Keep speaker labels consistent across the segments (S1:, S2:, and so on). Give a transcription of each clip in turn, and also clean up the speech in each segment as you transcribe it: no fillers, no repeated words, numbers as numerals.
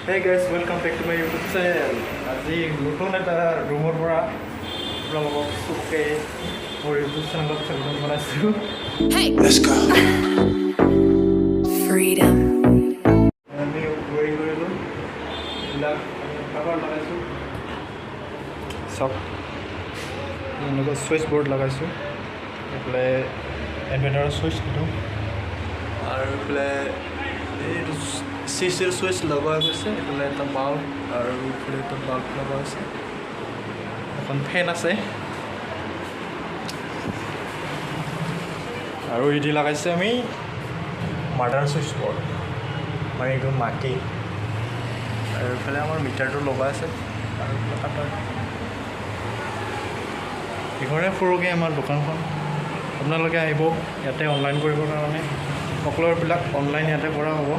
S1: Hey guys, welcome back to my YouTube channel. আজি নতুন এটা ৰুমৰ পৰা আপোনালোকক চুপকে মোৰ YouTube চেনেলত স্বাগতম জনাইছোঁ।
S2: Let's go. Freedom.
S1: আমি ৱেৰিং কৰিলোঁ এইবিলাক কাভাৰ লগাইছোঁ চব এনেকুৱা ছুইচ বৰ্ড লগাইছোঁ এইফালে ইনভাৰ্টাৰৰ ছুইচ দিওঁ আৰু এইফালে এইটো চিচিৰ ছুইচ লগোৱা গৈছে এইফালে এটা বাল্ব আৰু এইফালে এটা বাল্ব লগোৱা হৈছে এখন ফেন আছে আৰু ইডি লগাইছে আমি মাডাৰ ছুইচ বৰ্ড মানে এইটো মাটি আৰু এইফালে আমাৰ মিটাৰটো লগোৱা আছে আৰু এইফালে কাটাৰ এইখনে সৰুকৈ আমাৰ দোকানখন আপোনালোকে আহিব ইয়াতে অনলাইন কৰিবৰ কাৰণে সকলোবিলাক অনলাইন ইয়াতে কৰা হ'ব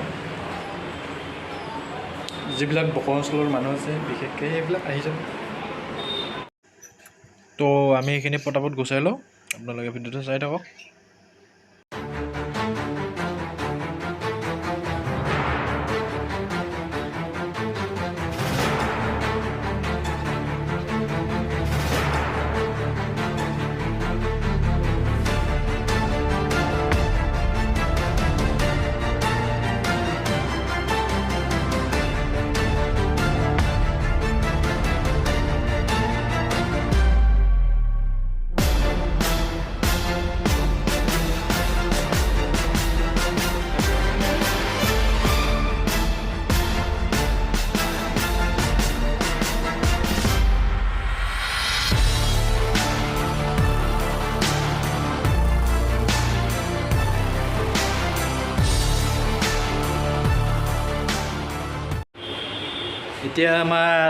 S1: যিবিলাক বকো অঞ্চলৰ মানুহ আছে বিশেষকৈ সেইবিলাক আহি যাব তো আমি এইখিনি পটাপট গুচাই লওঁ আপোনালোকে ভিডিঅ'টো চাই থাকক এতিয়া আমাৰ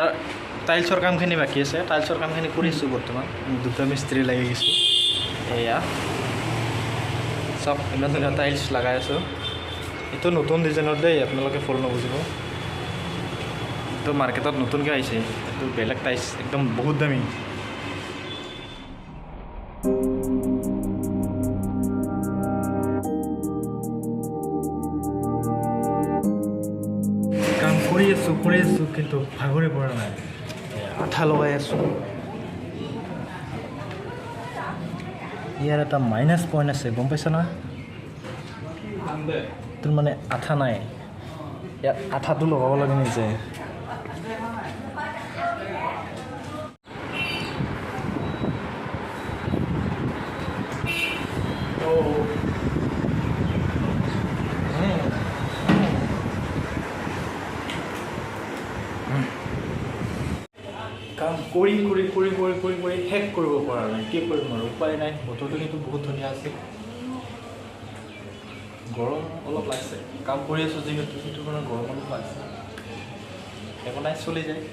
S1: টাইলছৰ কামখিনি বাকী আছে টাইলছৰ কামখিনি কৰিছোঁ বৰ্তমান দুটা মিস্ত্ৰী লাগি গৈছোঁ এয়া চব ইমান ধুনীয়া টাইলছ লগাই আছোঁ এইটো নতুন ডিজাইনত দেই আপোনালোকে ফুল নবুজিব এইটো মাৰ্কেটত নতুনকৈ আহিছে এইটো বেলেগ টাইলছ একদম বহুত দামী কৰি আছোঁ কিন্তু ভাগৰি পৰা নাই আঠা লগাই আছোঁ ইয়াৰ এটা মাইনাছ পইণ্ট আছে গম পাইছা না তোৰ মানে আঠা নাই ইয়াত আঠাটো লগাব লাগে নিজে কাম কৰি শেষ কৰিব পৰা নাই কি কৰিম আৰু উপায় নাই বতৰটো কিন্তু বহুত ধুনীয়া আছে গৰম অলপ লাগিছে কাম কৰি আছোঁ যিহেতু সেইটো কাৰণে গৰম অলপ লাগিছে একো নাই চলি যায়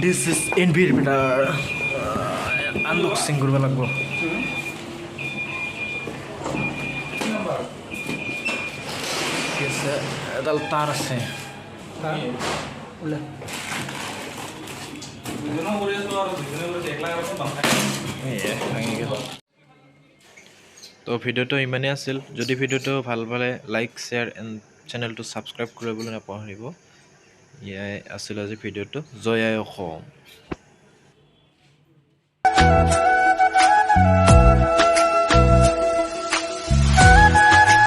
S1: This is inverter unboxing কৰিব লাগিব এডাল তার আছে তো ভিডিঅ'টো ইমানেই আছিল যদি ভিডিঅ'টো ভাল পালে লাইক শ্বেয়াৰ এণ্ড চেনেলটো ছাবস্ক্ৰাইব কৰিবলৈ নাপাহৰিব এয়াই আছিল আজি ভিডিঅ'টো জয় আই অসম